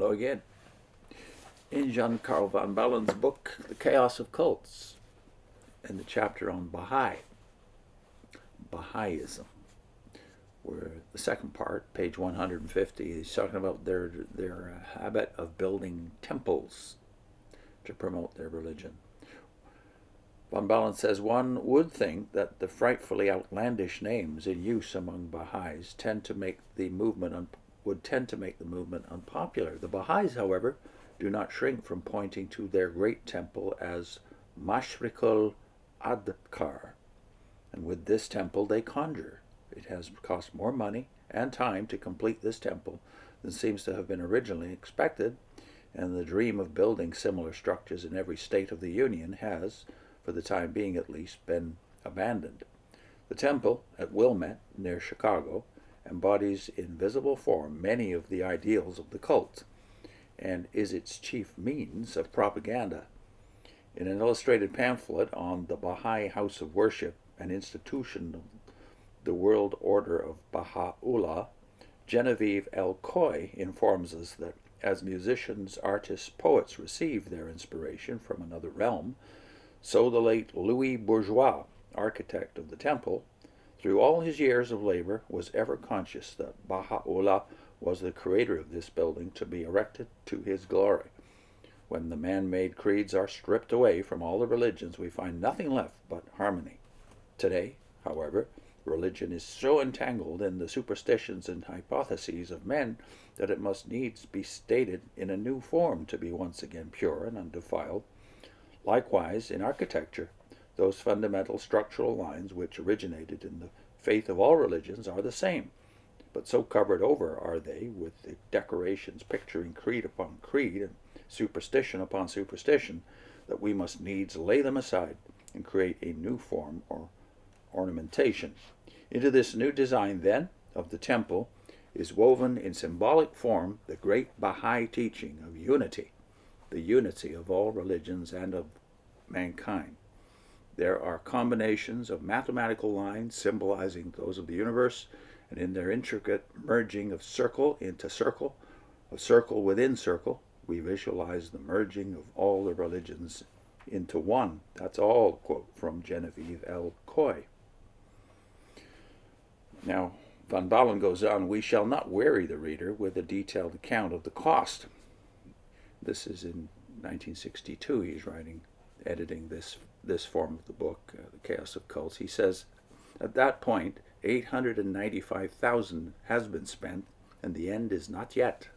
Hello again. In Karel von Baalen's book, The Chaos of Cults, and the chapter on Bahai, Baha'ism, where the second part, page 150, he's talking about their habit of building temples to promote their religion. Von Baalen says one would think that the frightfully outlandish names in use among Baha'is would tend to make the movement unpopular. The Baha'is, however, do not shrink from pointing to their great temple as Mashrikul Adkar, and with this temple they conjure. It has cost more money and time to complete this temple than seems to have been originally expected, and the dream of building similar structures in every state of the Union has, for the time being at least, been abandoned. The temple at Wilmette, near Chicago, embodies in visible form many of the ideals of the cult, and is its chief means of propaganda. In an illustrated pamphlet on the Bahai House of Worship, an institution of the World Order of Baha'u'llah, Genevieve L. Coy informs us that as musicians, artists, poets receive their inspiration from another realm, so the late Louis Bourgeois, architect of the temple, through all his years of labor, was ever conscious that Baha'u'llah was the creator of this building to be erected to his glory. When the man-made creeds are stripped away from all the religions, we find nothing left but harmony. Today, however, religion is so entangled in the superstitions and hypotheses of men that it must needs be stated in a new form to be once again pure and undefiled. Likewise, in architecture, those fundamental structural lines which originated in the faith of all religions are the same, but so covered over are they with the decorations picturing creed upon creed and superstition upon superstition that we must needs lay them aside and create a new form or ornamentation. Into this new design, then, of the temple is woven in symbolic form the great Bahai teaching of unity, the unity of all religions and of mankind. There are combinations of mathematical lines symbolizing those of the universe, and in their intricate merging of circle into circle, of circle within circle, we visualize the merging of all the religions into one. That's all, quote, from Genevieve L. Coy. Now, Von Baalen goes on, we shall not weary the reader with a detailed account of the cost. This is in 1962, he's editing this form of the book, The Chaos of Cults. He says, at that point, $895,000 has been spent, and the end is not yet.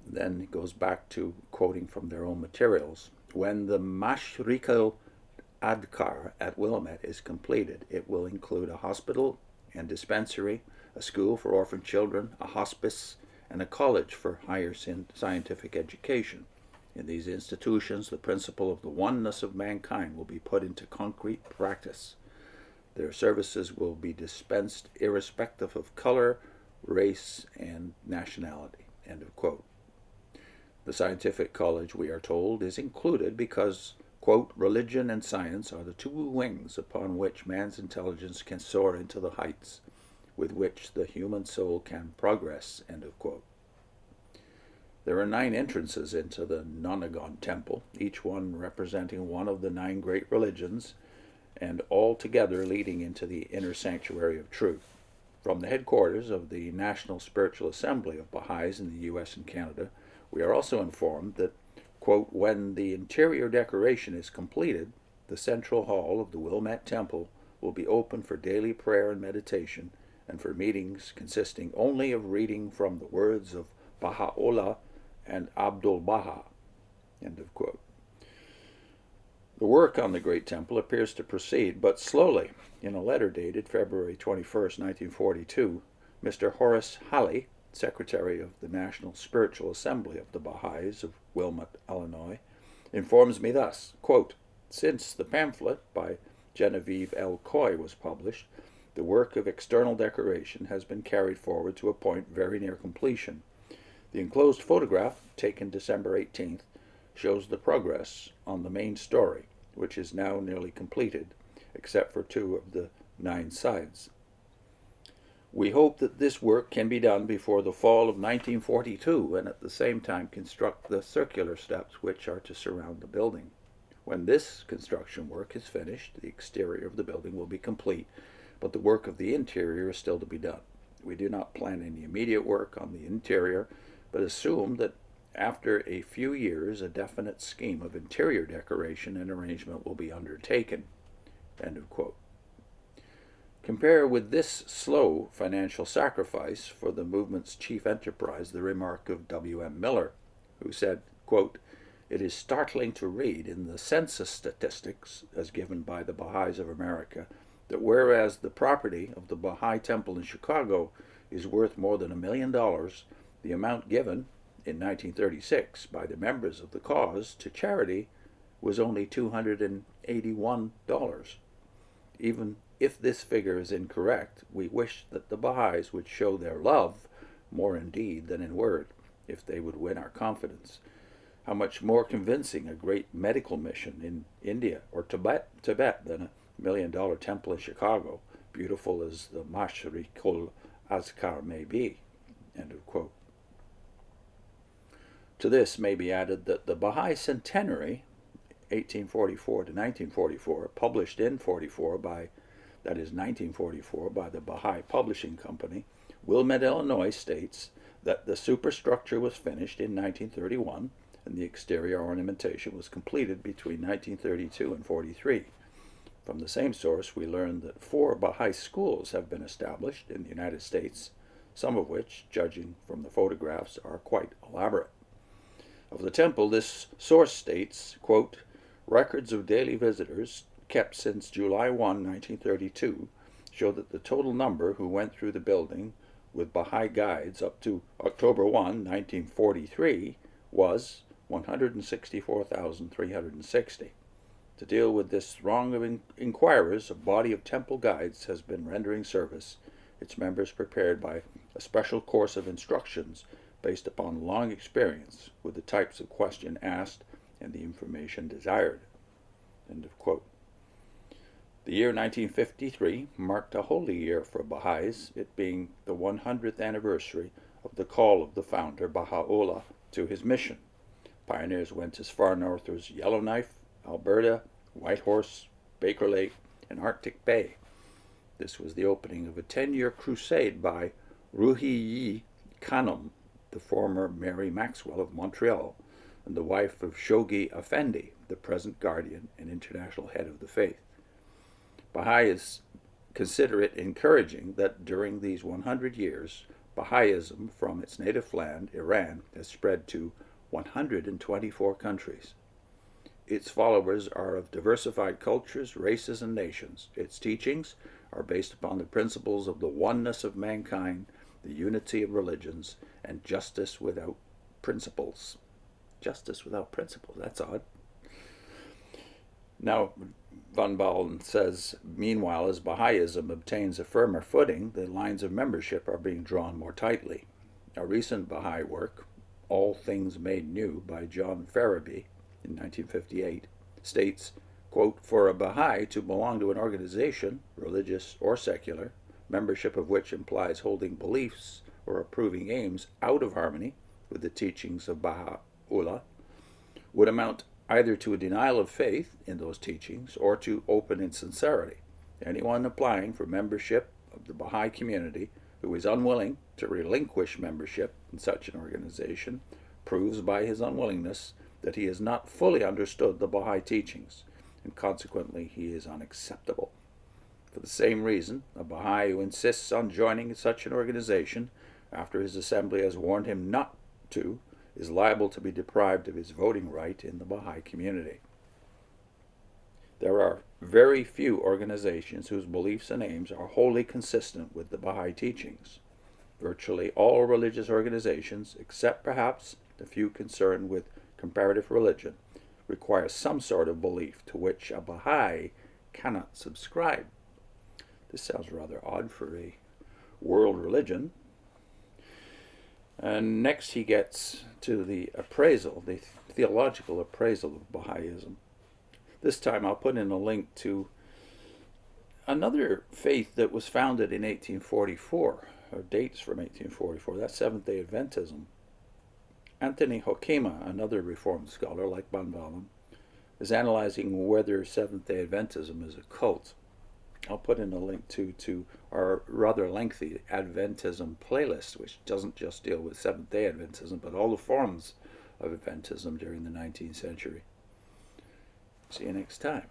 Then he goes back to quoting from their own materials. When the Mashrikul Adkar at Wilmette is completed, it will include a hospital and dispensary, a school for orphan children, a hospice, and a college for higher scientific education. In these institutions, the principle of the oneness of mankind will be put into concrete practice. Their services will be dispensed irrespective of color, race, and nationality. End of quote. The scientific college, we are told, is included because, quote, religion and science are the two wings upon which man's intelligence can soar into the heights with which the human soul can progress, end of quote. There are 9 entrances into the Nonagon temple, each one representing one of the 9 great religions, and all together leading into the inner sanctuary of truth. From the headquarters of the National Spiritual Assembly of Baha'is in the U.S. and Canada, we are also informed that, quote, when the interior decoration is completed, the central hall of the Wilmette Temple will be open for daily prayer and meditation, and for meetings consisting only of reading from the words of Baha'u'llah and Abdu'l-Baha, end of quote. The work on the Great Temple appears to proceed, but slowly. In a letter dated February 21st, 1942, Mr. Horace Halley, Secretary of the National Spiritual Assembly of the Baha'is of Wilmette, Illinois, informs me thus, quote, since the pamphlet by Genevieve L. Coy was published, the work of external decoration has been carried forward to a point very near completion. The enclosed photograph, taken December 18th, shows the progress on the main story, which is now nearly completed, except for 2 of the 9 sides. We hope that this work can be done before the fall of 1942 and at the same time construct the circular steps which are to surround the building. When this construction work is finished, the exterior of the building will be complete, but the work of the interior is still to be done. We do not plan any immediate work on the interior, but assume that after a few years a definite scheme of interior decoration and arrangement will be undertaken. End of quote. Compare with this slow financial sacrifice for the movement's chief enterprise the remark of W.M. Miller, who said, quote, "It is startling to read in the census statistics as given by the Baha'is of America that whereas the property of the Bahai Temple in Chicago is worth more than $1 million, the amount given in 1936 by the members of the cause to charity was only $281. Even if this figure is incorrect, we wish that the Baha'is would show their love more in deed than in word, if they would win our confidence. How much more convincing a great medical mission in India or Tibet than $1 million temple in Chicago, beautiful as the Mashrikul Azkar may be." End of quote. To this may be added that the Bahai Centenary, 1844 to 1944, published in 1944 by the Bahai Publishing Company, Wilmette, Illinois, states that the superstructure was finished in 1931 and the exterior ornamentation was completed between 1932 and 43. From the same source, we learn that 4 Bahai schools have been established in the United States, some of which, judging from the photographs, are quite elaborate. Of the temple, this source states, quote, "Records of daily visitors kept since July 1, 1932, show that the total number who went through the building with Bahai guides up to October 1, 1943, was 164,360. To deal with this throng of inquirers, a body of temple guides has been rendering service, its members prepared by a special course of instructions based upon long experience with the types of question asked and the information desired." End of quote. The year 1953 marked a holy year for Baha'is, it being the 100th anniversary of the call of the founder, Baha'u'llah, to his mission. Pioneers went as far north as Yellowknife, Alberta, Whitehorse, Baker Lake, and Arctic Bay. This was the opening of a 10-year crusade by Ruhi Khanum, the former Mary Maxwell of Montreal, and the wife of Shoghi Effendi, the present guardian and international head of the faith. Baha'is consider it encouraging that during these 100 years, Baha'ism from its native land, Iran, has spread to 124 countries. Its followers are of diversified cultures, races, and nations. Its teachings are based upon the principles of the oneness of mankind, the unity of religions, and justice without principles. Justice without principles, that's odd. Now, von Baalen says, meanwhile, as Baha'ism obtains a firmer footing, the lines of membership are being drawn more tightly. A recent Baha'i work, All Things Made New, by John Farabee, in 1958, states, quote, "For a Baha'i to belong to an organization, religious or secular, membership of which implies holding beliefs or approving aims out of harmony with the teachings of Baha'u'llah, would amount either to a denial of faith in those teachings or to open insincerity. Anyone applying for membership of the Baha'i community who is unwilling to relinquish membership in such an organization proves by his unwillingness that he has not fully understood the Baha'i teachings, and consequently he is unacceptable. For the same reason, a Baha'i who insists on joining such an organization after his assembly has warned him not to is liable to be deprived of his voting right in the Baha'i community. There are very few organizations whose beliefs and aims are wholly consistent with the Baha'i teachings. Virtually all religious organizations, except perhaps the few concerned with comparative religion, require some sort of belief to which a Baha'i cannot subscribe. This sounds rather odd for a world religion. And next he gets to the appraisal, the theological appraisal of Baha'ism. This time I'll put in a link to Another faith that was founded in 1844, or dates from 1844, that's Seventh-day Adventism. Anthony Hoekema, another Reformed scholar like von Baalen, is analyzing whether Seventh-day Adventism is a cult. I'll put in a link to our rather lengthy Adventism playlist, which doesn't just deal with Seventh-day Adventism, but all the forms of Adventism during the 19th century. See you next time.